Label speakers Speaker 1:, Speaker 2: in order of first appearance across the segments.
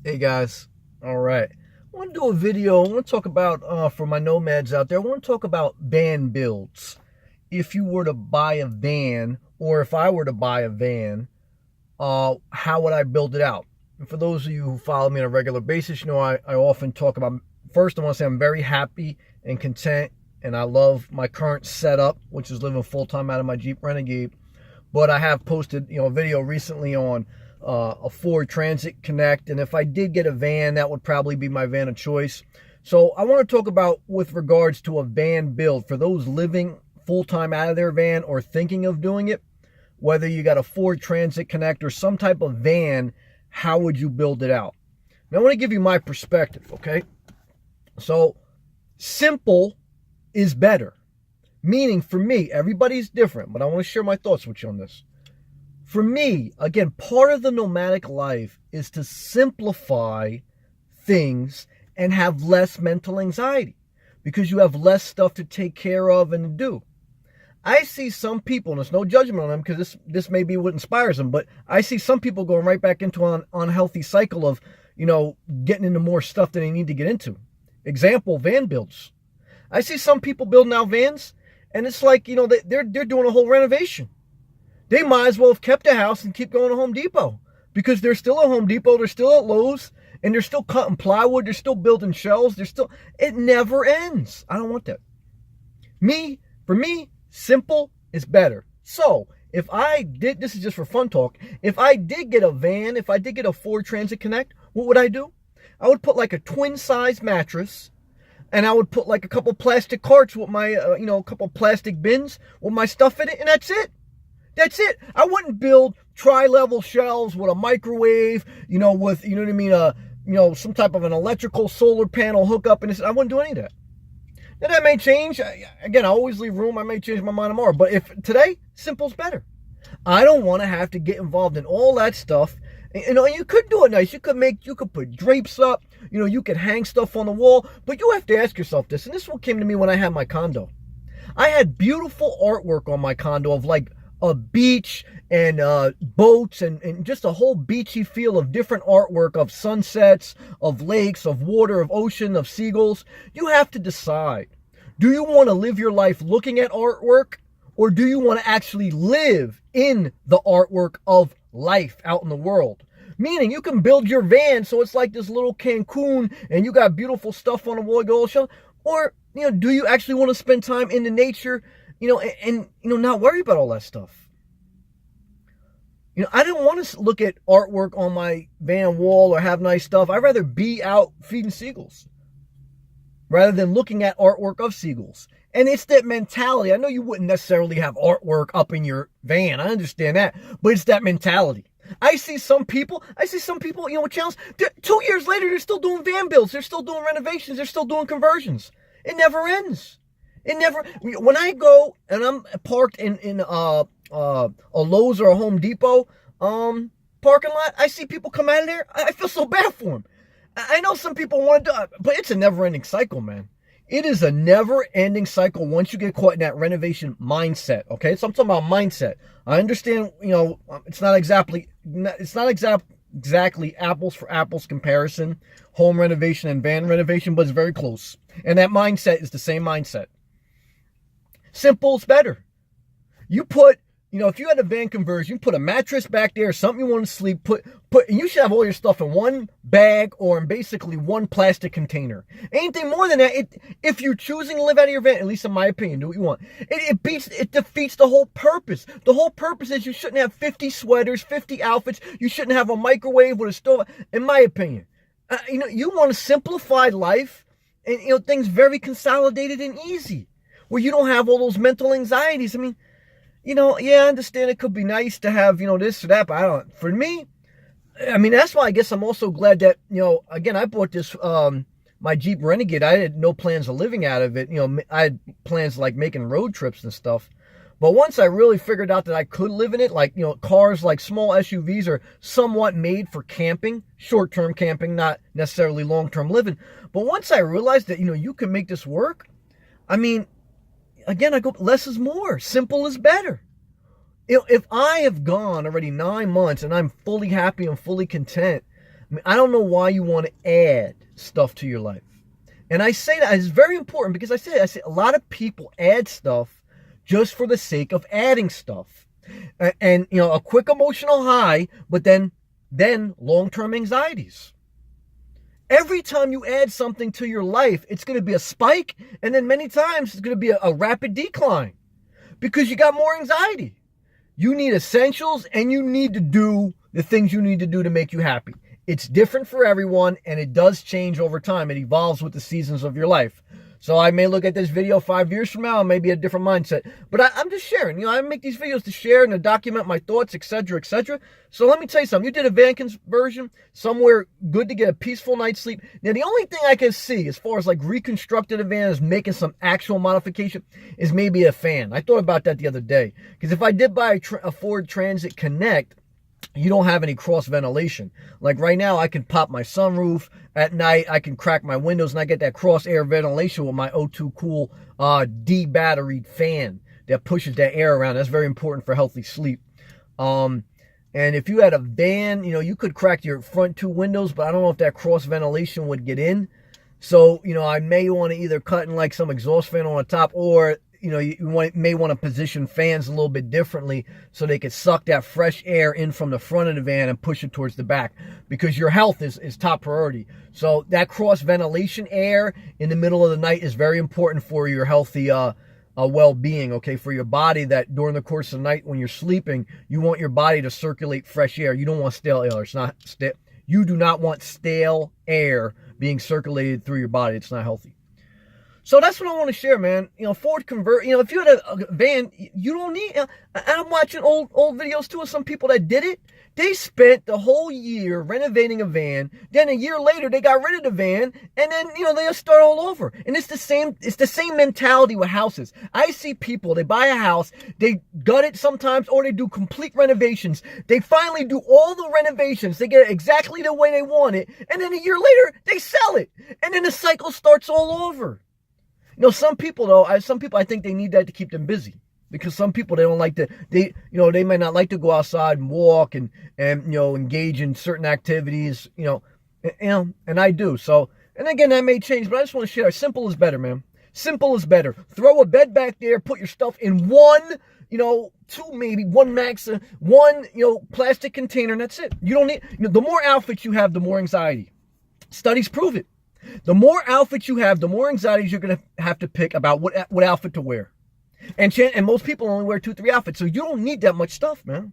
Speaker 1: Hey guys, all right. I want to do a video. I want to talk about, for my nomads out there, I want to talk about van builds. If you were to buy a van, or if I were to buy a van, how would I build it out? And for those of you who follow me on a regular basis, you know I often talk about, first I want to say I'm very happy and content, and I love my current setup, which is living full-time out of my Jeep Renegade. But I have posted, a video recently on a Ford Transit Connect, and if I did get a van, that would probably be my van of choice. So I want to talk about with regards to a van build for those living full-time out of their van or thinking of doing it, whether you got a Ford Transit Connect or some type of van, how would you build it out? Now I want to give you my perspective, okay? So simple is better. Meaning, for me, everybody's different, but I want to share my thoughts with you on this. For me, again, part of the nomadic life is to simplify things and have less mental anxiety because you have less stuff to take care of and to do. I see some people, and there's no judgment on them because this may be what inspires them, but I see some people going right back into an unhealthy cycle of, getting into more stuff than they need to get into. Example, van builds. I see some people building out vans, and it's like, they're doing a whole renovation. They might as well have kept the house and keep going to Home Depot because they're still at Home Depot, they're still at Lowe's, and they're still cutting plywood, they're still building shelves, it never ends. I don't want that. For me, simple is better. So, if I did, this is just for fun talk, if I did get a van, if I did get a Ford Transit Connect, what would I do? I would put like a twin size mattress, and I would put like a couple plastic carts with my, a couple plastic bins with my stuff in it, and that's it. That's it. I wouldn't build tri-level shelves with a microwave, with, some type of an electrical solar panel hookup, and I wouldn't do any of that. Now that may change. Again, I always leave room. I may change my mind tomorrow, but if today, simple's better. I don't want to have to get involved in all that stuff. You could do it nice. You could put drapes up. You could hang stuff on the wall. But you have to ask yourself this, and this is what came to me when I had my condo. I had beautiful artwork on my condo of like a beach and boats and just a whole beachy feel of different artwork of sunsets, of lakes, of water, of ocean, of seagulls. You have to decide. Do you want to live your life looking at artwork, or do you want to actually live in the artwork of life out in the world? Meaning you can build your van so it's like this little Cancun and you got beautiful stuff on the wall, go all show. Or, do you actually want to spend time in the nature, and not worry about all that stuff? I didn't want to look at artwork on my van wall or have nice stuff. I'd rather be out feeding seagulls rather than looking at artwork of seagulls. And it's that mentality. I know you wouldn't necessarily have artwork up in your van. I understand that. But it's that mentality. I see some people, with channels, 2 years later, they're still doing van builds. They're still doing renovations. They're still doing conversions. It never ends. When I go and I'm parked in a Lowe's or a Home Depot parking lot, I see people come out of there. I feel so bad for them. I know some people want to do it, but it's a never-ending cycle, man. It is a never-ending cycle once you get caught in that renovation mindset, okay? So I'm talking about mindset. I understand, it's not exactly apples for apples comparison, home renovation and van renovation, but it's very close. And that mindset is the same mindset. Simple's better. You put, if you had a van conversion, you put a mattress back there, something you want to sleep, and you should have all your stuff in one bag or in basically one plastic container. Anything more than that, if you're choosing to live out of your van, at least in my opinion, do what you want. It defeats the whole purpose. The whole purpose is you shouldn't have 50 sweaters, 50 outfits. You shouldn't have a microwave with a stove, in my opinion. You want a simplified life and, things very consolidated and easy where you don't have all those mental anxieties. I mean, I understand it could be nice to have, this or that, but for me, that's why I guess I'm also glad that, again, I bought this, my Jeep Renegade. I had no plans of living out of it. I had plans like making road trips and stuff. But once I really figured out that I could live in it, like, cars like small SUVs are somewhat made for camping, short-term camping, not necessarily long-term living. But once I realized that, you can make this work, again, I go, less is more. Simple is better. If I have gone already 9 months and I'm fully happy and fully content, I mean, I don't know why you want to add stuff to your life. And I say that it's very important because I say a lot of people add stuff just for the sake of adding stuff. And you know, a quick emotional high, but then long-term anxieties. Every time you add something to your life, it's going to be a spike, and then many times it's going to be a rapid decline because you got more anxiety. You need essentials, and you need to do the things you need to do to make you happy. It's different for everyone, and it does change over time. It evolves with the seasons of your life. So I may look at this video 5 years from now and maybe a different mindset. But I'm just sharing. You know, I make these videos to share and to document my thoughts, etc., etc. So let me tell you something. You did a van conversion, somewhere good to get a peaceful night's sleep. Now, the only thing I can see as far as like reconstructing a van is making some actual modification is maybe a fan. I thought about that the other day. Because if I did buy a Ford Transit Connect, you don't have any cross ventilation. Like right now, I can pop my sunroof at night. I can crack my windows and I get that cross air ventilation with my O2 Cool D-batteried fan that pushes that air around. That's very important for healthy sleep. And if you had a van, you know, you could crack your front 2 windows, but I don't know if that cross ventilation would get in. So, you know, I may want to either cut in like some exhaust fan on the top, or you know, may want to position fans a little bit differently so they could suck that fresh air in from the front of the van and push it towards the back, because your health is top priority. So that cross ventilation air in the middle of the night is very important for your healthy well-being, okay, for your body, that during the course of the night when you're sleeping, you want your body to circulate fresh air. You don't want stale air. It's not you do not want stale air being circulated through your body. It's not healthy. So that's what I want to share, man. You know, Ford convert. You know, if you had a van, you don't need. I'm watching old videos too of some people that did it. They spent the whole year renovating a van. Then a year later, they got rid of the van, and then you know they start all over. And it's the same. It's the same mentality with houses. I see people. They buy a house, they gut it sometimes, or they do complete renovations. They finally do all the renovations. They get it exactly the way they want it, and then a year later, they sell it, and then the cycle starts all over. You know, some people though, I think they need that to keep them busy, because some people, they don't like to, they may not like to go outside and walk and you know, engage in certain activities, you know, and I do. So, and again, that may change, but I just want to share. Simple is better, man. Simple is better. Throw a bed back there, put your stuff in one, you know, 2 maybe, 1 max, 1, you know, plastic container, and that's it. You don't need, you know, the more outfits you have, the more anxiety. Studies prove it. The more outfits you have, the more anxieties you're going to have to pick about what outfit to wear. And most people only wear 2-3 outfits, so you don't need that much stuff, man.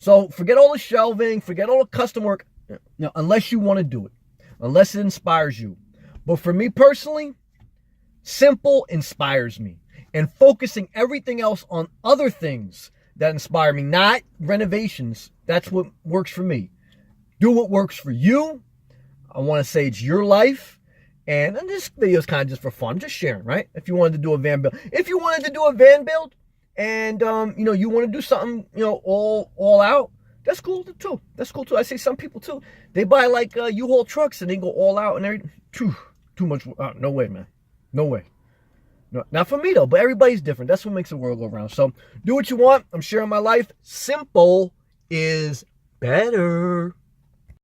Speaker 1: So forget all the shelving, forget all the custom work, you know, unless you want to do it, unless it inspires you. But for me personally, simple inspires me. And focusing everything else on other things that inspire me, not renovations, that's what works for me. Do what works for you. I want to say it's your life, and this video is kind of just for fun. I'm just sharing, right? If you wanted to do a van build, and you know, you want to do something, you know, all out, that's cool too. That's cool too. I see some people too. They buy like U-Haul trucks and they go all out and everything. Too much. No way, man. No way. No, not for me though. But everybody's different. That's what makes the world go around. So do what you want. I'm sharing my life. Simple is better.